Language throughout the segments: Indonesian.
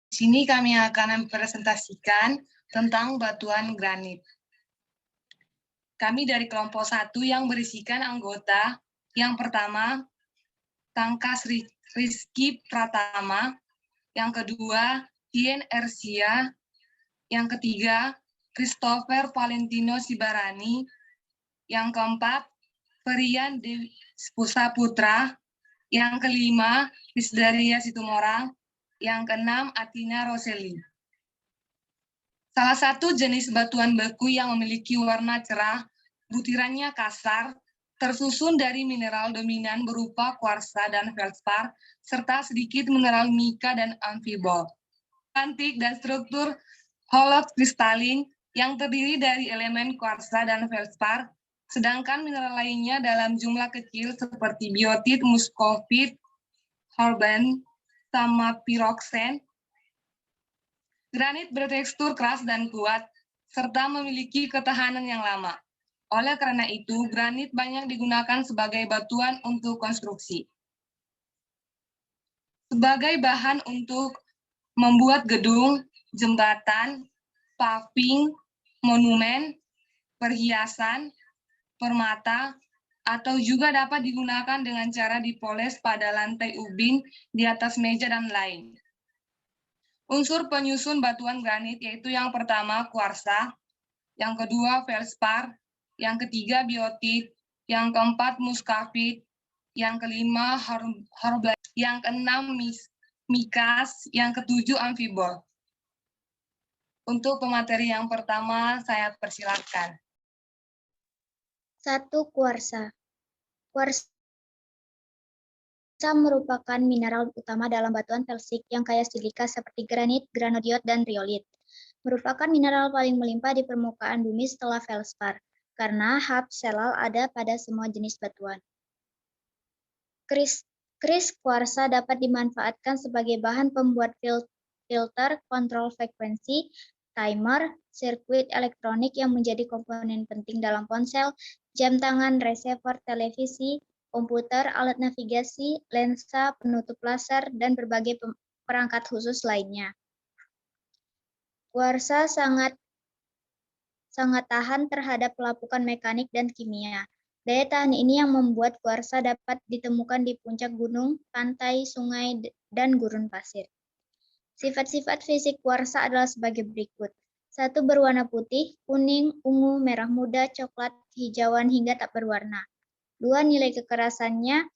Di sini kami akan mempresentasikan tentang batuan granit. Kami dari kelompok 1 yang berisikan anggota yang pertama, Tangkas Rizky Pratama, yang kedua, Tien Ersia, yang ketiga, Christopher Valentino Sibarani, yang keempat, Ferian Dewi Putra, yang kelima, Rizdaria Situmorang, yang keenam, Atina Roseli. Salah satu jenis batuan beku yang memiliki warna cerah, butirannya kasar, tersusun dari mineral dominan berupa kuarsa dan feldspar, serta sedikit mineral mika dan amfibol. Antik dan struktur hollow kristalin yang terdiri dari elemen kuarsa dan feldspar, sedangkan mineral lainnya dalam jumlah kecil seperti biotit, muskovit, horben, sama piroksen. Granit bertekstur keras dan kuat, serta memiliki ketahanan yang lama. Oleh karena itu, granit banyak digunakan sebagai batuan untuk konstruksi. Sebagai bahan untuk membuat gedung, jembatan, paving, monumen, perhiasan, permata, atau juga dapat digunakan dengan cara dipoles pada lantai ubin, di atas meja, dan lain. Unsur penyusun batuan granit yaitu yang pertama kuarsa, yang kedua feldspar, yang ketiga biotit, yang keempat muscovite, yang kelima horblite, yang keenam mikas, yang ketujuh amfibol. Untuk pemateri yang pertama saya persilakan. 1. Kuarsa. Kuarsa merupakan mineral utama dalam batuan felsik yang kaya silika seperti granit, granodiot, dan riolit. Merupakan mineral paling melimpah di permukaan bumi setelah feldspar, karena hab selal ada pada semua jenis batuan. Kris kuarsa dapat dimanfaatkan sebagai bahan pembuat filter, kontrol frekuensi, timer, sirkuit elektronik yang menjadi komponen penting dalam ponsel, jam tangan, receiver televisi, komputer, alat navigasi, lensa, penutup laser, dan berbagai perangkat khusus lainnya. Kuarsa sangat tahan terhadap pelapukan mekanik dan kimia. Daya tahan ini yang membuat kuarsa dapat ditemukan di puncak gunung, pantai, sungai, dan gurun pasir. Sifat-sifat fisik kuarsa adalah sebagai berikut. 1. Berwarna putih, kuning, ungu, merah muda, coklat, hijauan, hingga tak berwarna. 2. Nilai kekerasannya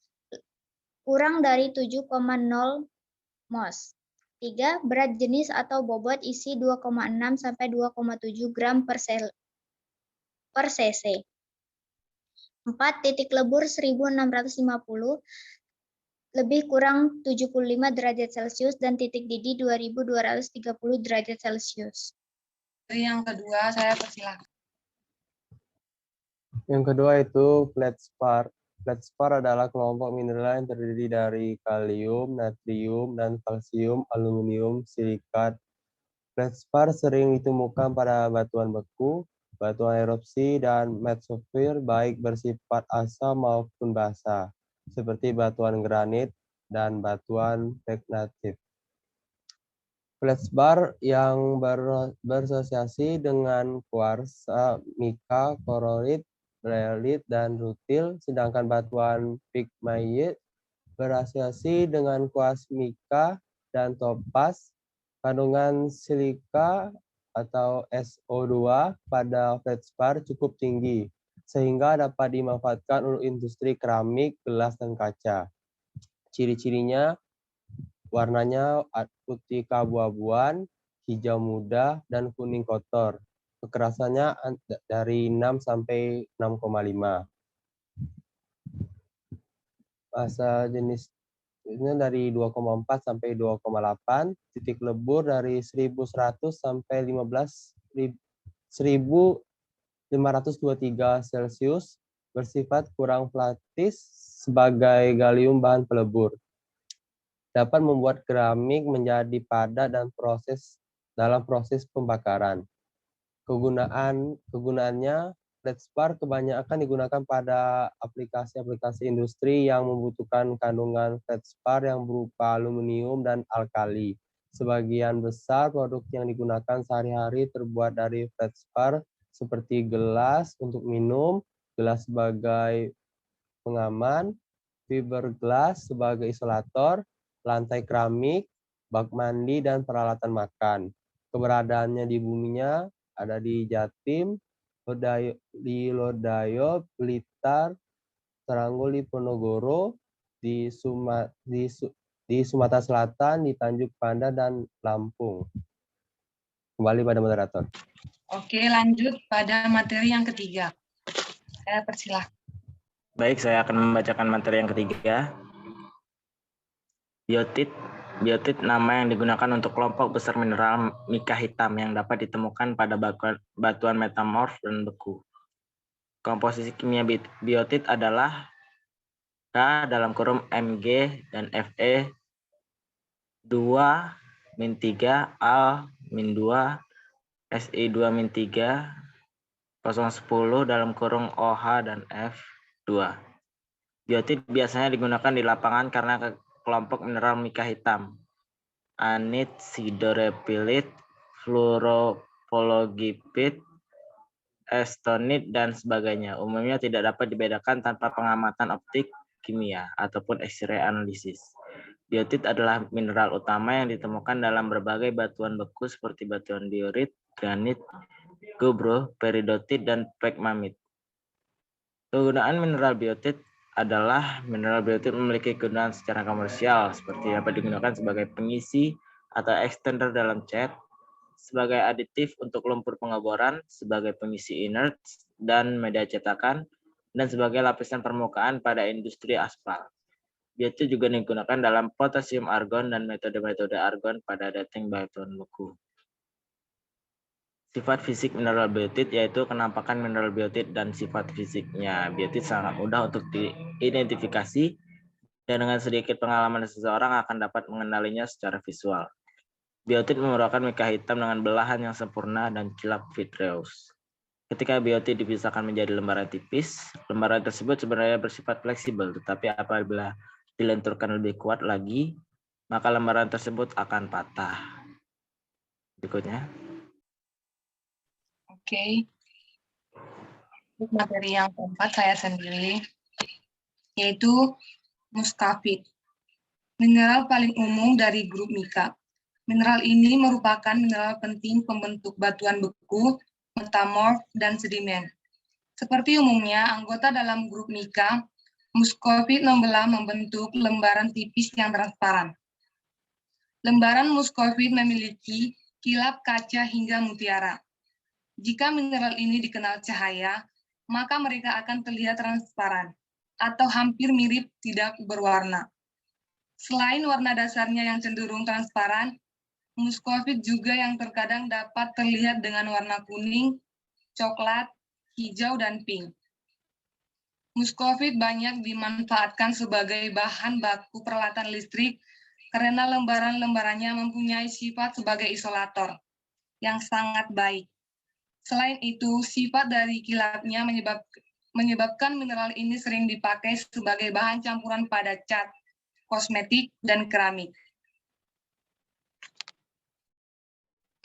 kurang dari 7,0 mos. 3. Berat jenis atau bobot isi 2,6 sampai 2,7 gram per cc. 4. Titik lebur 1650 lebih kurang 75 derajat Celcius dan titik didih 2230 derajat Celcius. Yang kedua saya persilakan. Yang kedua itu feldspar. Feldspar adalah kelompok mineral yang terdiri dari kalium, natrium, dan kalsium, aluminium, silikat. Feldspar sering ditemukan pada batuan beku, batuan erupsi, dan metamorfir baik bersifat asam maupun basa, seperti batuan granit dan batuan pegmatif. Feldspar yang berasosiasi dengan kuarsa, mika, korolit, rhyolite, dan rutil, sedangkan batuan pigmait berasosiasi dengan kuarsa, mika, dan topas. Kandungan silika atau SO2 pada feldspar cukup tinggi, sehingga dapat dimanfaatkan untuk industri keramik, gelas, dan kaca. Ciri-cirinya warnanya putih keabu-abuan, hijau muda, dan kuning kotor. Kekerasannya dari 6 sampai 6,5. Masa jenisnya dari 2,4 sampai 2,8. Titik lebur dari 1100 sampai 1523 Celcius. Bersifat kurang platis sebagai galium bahan pelebur. Dapat membuat keramik menjadi padat dan dalam proses pembakaran. Kegunaannya, feldspar kebanyakan digunakan pada aplikasi-aplikasi industri yang membutuhkan kandungan feldspar yang berupa aluminium dan alkali, Sebagian besar produk yang digunakan sehari-hari terbuat dari feldspar seperti gelas untuk minum, gelas sebagai pengaman, fiberglass sebagai isolator, lantai keramik, bak mandi, dan peralatan makan. Keberadaannya di buminya ada di Jatim, di Lodayo, Blitar, Seranggul, di Ponorogo, di Sumatera Selatan, di Tanjung Panda, dan Lampung. Kembali pada moderator. Oke, lanjut pada materi yang ketiga. Saya persilahkan. Baik, saya akan membacakan materi yang ketiga. Biotit. Biotit nama yang digunakan untuk kelompok besar mineral mika hitam yang dapat ditemukan pada batuan metamorf dan beku. Komposisi kimia biotit adalah K dalam kurung Mg dan Fe 2-3 Al-2 Si2-3 010 dalam kurung OH dan F2. Biotit biasanya digunakan di lapangan karena kelompok mineral mika hitam, anit, siderepilit, fluoropologipit, estonit, dan sebagainya. Umumnya tidak dapat dibedakan tanpa pengamatan optik kimia ataupun X-ray analisis. Biotit adalah mineral utama yang ditemukan dalam berbagai batuan beku seperti batuan diorit, granit, gobro, peridotit, dan pegmamit. Kegunaan mineral biotit adalah mineral biotit memiliki kegunaan secara komersial seperti dapat digunakan sebagai pengisi atau extender dalam cat, sebagai aditif untuk lumpur pengeboran, sebagai pengisi inert dan media cetakan, dan sebagai lapisan permukaan pada industri aspal. Biotit juga digunakan dalam potasium argon dan metode-metode argon pada dating batuan beku. Sifat fisik mineral biotit yaitu kenampakan mineral biotit dan sifat fisiknya. Biotit sangat mudah untuk diidentifikasi dan dengan sedikit pengalaman seseorang akan dapat mengenalinya secara visual. Biotit merupakan mika hitam dengan belahan yang sempurna dan kilap vitreous. Ketika biotit dipisahkan menjadi lembaran tipis, lembaran tersebut sebenarnya bersifat fleksibel, tetapi apabila dilenturkan lebih kuat lagi, maka lembaran tersebut akan patah. Berikutnya. Oke. Materi yang keempat saya sendiri, yaitu muscovite. Mineral paling umum dari grup mika. Mineral ini merupakan mineral penting pembentuk batuan beku, metamorf, dan sedimen. Seperti umumnya, anggota dalam grup mika, muscovite membentuk lembaran tipis yang transparan. Lembaran muscovite memiliki kilap kaca hingga mutiara. Jika mineral ini dikenal cahaya, maka mereka akan terlihat transparan atau hampir mirip tidak berwarna. Selain warna dasarnya yang cenderung transparan, muscovite juga yang terkadang dapat terlihat dengan warna kuning, coklat, hijau, dan pink. Muscovite banyak dimanfaatkan sebagai bahan baku peralatan listrik karena lembaran-lembarannya mempunyai sifat sebagai isolator yang sangat baik. Selain itu, sifat dari kilapnya menyebabkan mineral ini sering dipakai sebagai bahan campuran pada cat, kosmetik, dan keramik.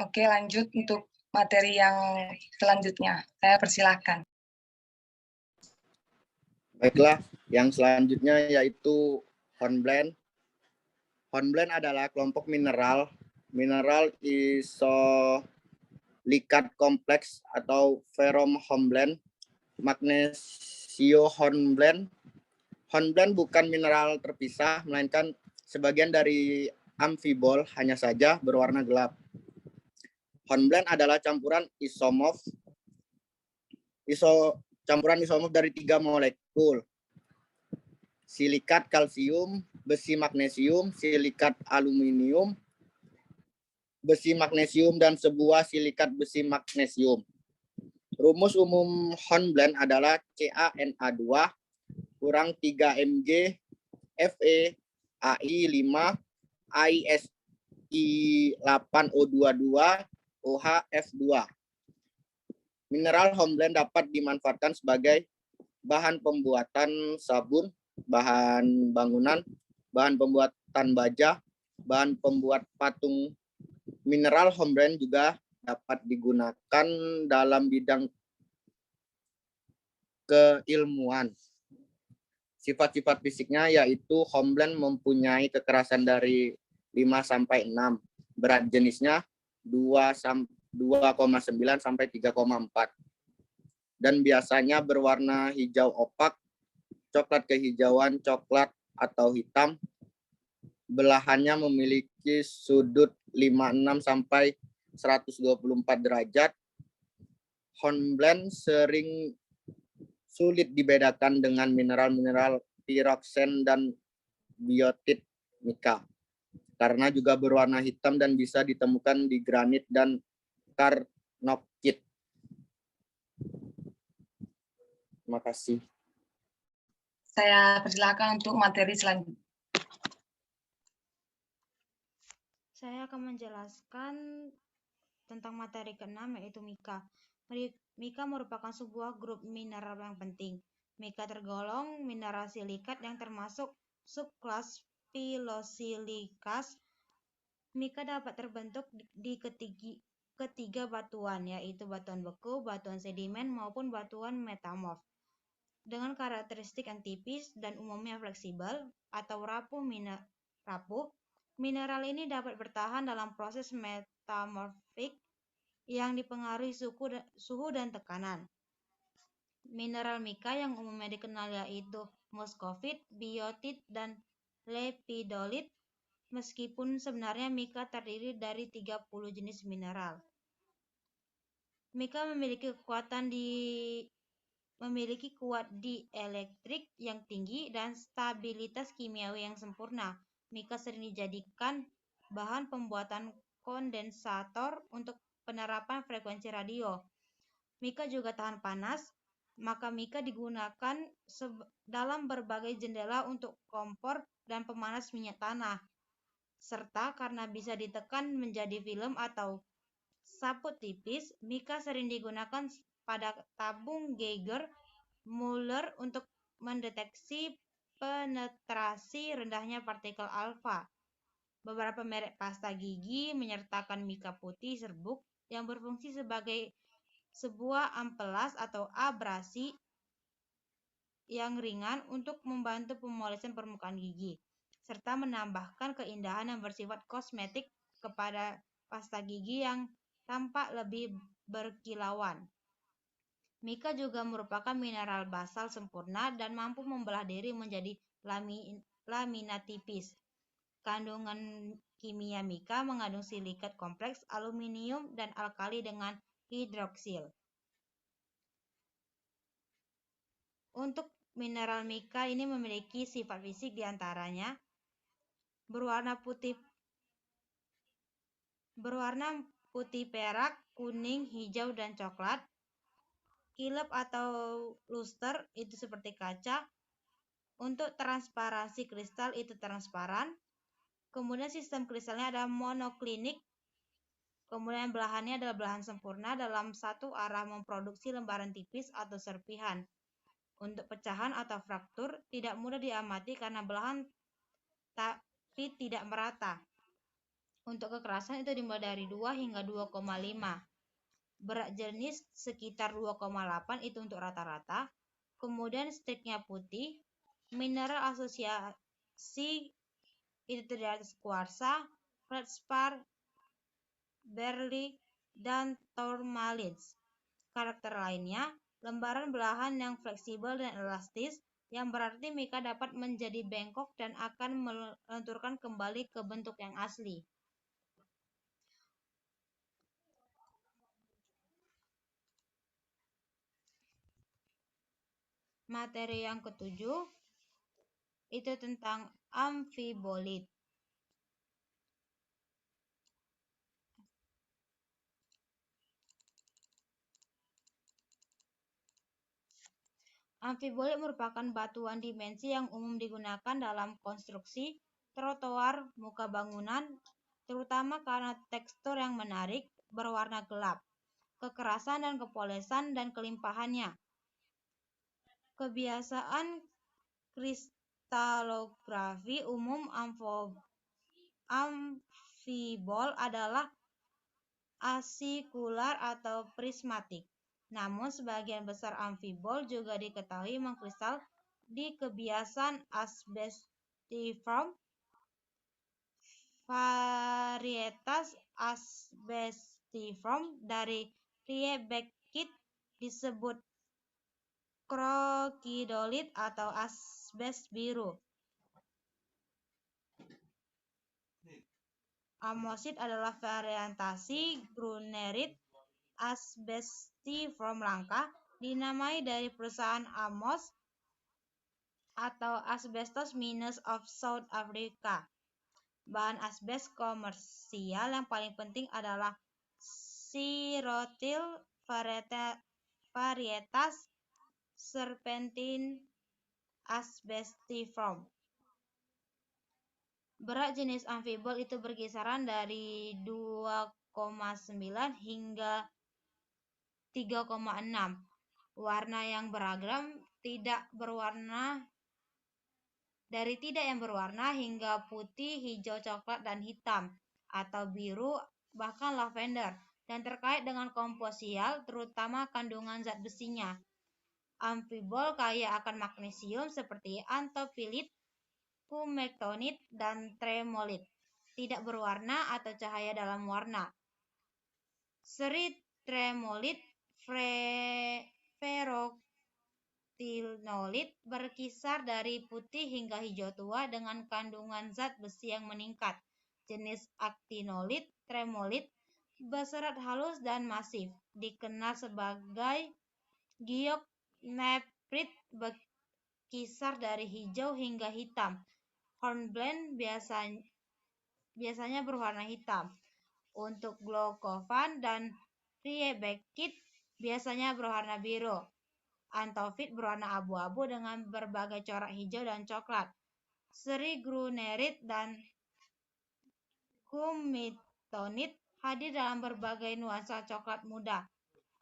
Oke, lanjut untuk materi yang selanjutnya. Saya persilahkan. Baiklah, yang selanjutnya yaitu hornblende. Hornblende adalah kelompok mineral isolikat kompleks atau ferrohornblende, magnesiohornblende. Hornblende bukan mineral terpisah, melainkan sebagian dari amfibol, hanya saja berwarna gelap. Hornblende adalah campuran isomorf dari 3 molekul. Silikat kalsium, besi magnesium, silikat aluminium, besi magnesium, dan sebuah silikat besi magnesium. Rumus umum hornblende adalah CaNa2 kurang 3Mg Fe Ai5 AiSi8O22 OHF2. Mineral hornblende dapat dimanfaatkan sebagai bahan pembuatan sabun, bahan bangunan, bahan pembuatan baja, bahan pembuat patung Mineral hornblende juga dapat digunakan dalam bidang keilmuan. Sifat-sifat fisiknya yaitu hornblende mempunyai kekerasan dari 5 sampai 6. Berat jenisnya 2,9 sampai 3,4. Dan biasanya berwarna hijau opak, coklat kehijauan, coklat atau hitam. Belahannya memiliki sudut 56 sampai 124 derajat. Hornblende sering sulit dibedakan dengan mineral-mineral piroksen dan biotit mika, karena juga berwarna hitam dan bisa ditemukan di granit dan karnokit. Terima kasih. Saya persilakan untuk materi selanjutnya. Saya akan menjelaskan tentang materi ke-6 yaitu mika. Mika merupakan sebuah grup mineral yang penting. Mika tergolong mineral silikat yang termasuk subkelas pilosilikas. Mika dapat terbentuk di ketiga batuan, yaitu batuan beku, batuan sedimen, maupun batuan metamorf. Dengan karakteristik yang tipis dan umumnya fleksibel atau rapuh, mineral ini dapat bertahan dalam proses metamorfik yang dipengaruhi suhu dan tekanan. Mineral mika yang umumnya dikenal yaitu muskovit, biotit, dan lepidolit, meskipun sebenarnya mika terdiri dari 30 jenis mineral. Mika memiliki kuat dielektrik yang tinggi dan stabilitas kimiawi yang sempurna. Mika sering dijadikan bahan pembuatan kondensator untuk penerapan frekuensi radio. Mika juga tahan panas, maka mika digunakan dalam berbagai jendela untuk kompor dan pemanas minyak tanah. Serta karena bisa ditekan menjadi film atau saput tipis, mika sering digunakan pada tabung Geiger Muller untuk mendeteksi penetrasi rendahnya partikel alfa. Beberapa merek pasta gigi menyertakan mika putih serbuk yang berfungsi sebagai sebuah ampelas atau abrasi yang ringan untuk membantu pemolesan permukaan gigi, serta menambahkan keindahan yang bersifat kosmetik kepada pasta gigi yang tampak lebih berkilauan. Mika juga merupakan mineral basal sempurna dan mampu membelah diri menjadi lamina tipis. Kandungan kimia mika mengandung silikat kompleks, aluminium, dan alkali dengan hidroksil. Untuk mineral mika ini memiliki sifat fisik diantaranya berwarna putih perak, kuning, hijau, dan coklat. Kilap atau luster itu seperti kaca. Untuk transparansi kristal itu transparan. Kemudian sistem kristalnya ada monoklinik. Kemudian belahannya adalah belahan sempurna dalam satu arah memproduksi lembaran tipis atau serpihan. Untuk pecahan atau fraktur tidak mudah diamati karena belahan tapi tidak merata. Untuk kekerasan itu dimulai dari 2 hingga 2,5. Berat jenis sekitar 2,8 itu untuk rata-rata. Kemudian striknya putih. Mineral asosiasi itu terdiri atas kuarsa, feldspar, beryl, dan tourmalins. Karakter lainnya, lembaran belahan yang fleksibel dan elastis, yang berarti mika dapat menjadi bengkok dan akan melenturkan kembali ke bentuk yang asli. Materi yang ketujuh itu tentang amfibolit. Amfibolit merupakan batuan dimensi yang umum digunakan dalam konstruksi, trotoar, muka bangunan, terutama karena tekstur yang menarik, berwarna gelap, kekerasan dan kepolesan dan kelimpahannya. Kebiasaan kristalografi umum amfibol adalah asikular atau prismatik. Namun sebagian besar amfibol juga diketahui mengkristal di kebiasaan asbestiform. Varietas asbestiform dari Riebeckit disebut krokidolit atau asbes biru. Amosit adalah variantasi grunerit asbestiform langka, dinamai dari perusahaan Amos atau Asbestos Mines of South Africa. Bahan asbes komersial yang paling penting adalah Sirotil varietas serpentine asbestiform. Berat jenis amfibol itu berkisaran dari 2,9 hingga 3,6. Warna yang beragam dari tidak yang berwarna hingga putih, hijau, coklat, dan hitam, atau biru, bahkan lavender, dan terkait dengan komposial, terutama kandungan zat besinya. Amfibol kaya akan magnesium seperti antofilit, kumektonit, dan tremolit. Tidak berwarna atau cahaya dalam warna. Seri tremolit, ferrotinolit berkisar dari putih hingga hijau tua dengan kandungan zat besi yang meningkat. Jenis aktinolit, tremolit, berserat halus dan masif, dikenal sebagai gyokneprit, berkisar dari hijau hingga hitam. Hornblende biasanya berwarna hitam. Untuk glaucophan dan Riebeckit biasanya berwarna biru. Anthophyt berwarna abu-abu dengan berbagai corak hijau dan coklat. Seri grunerit dan kumektonit hadir dalam berbagai nuansa coklat muda.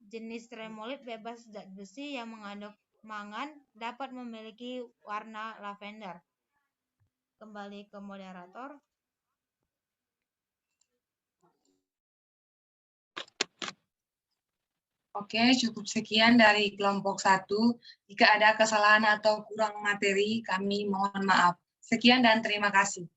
Jenis tremolit bebas zat besi yang mengandung mangan dapat memiliki warna lavender. Kembali ke moderator. Oke, cukup sekian dari kelompok 1. Jika ada kesalahan atau kurang materi, kami mohon maaf. Sekian dan terima kasih.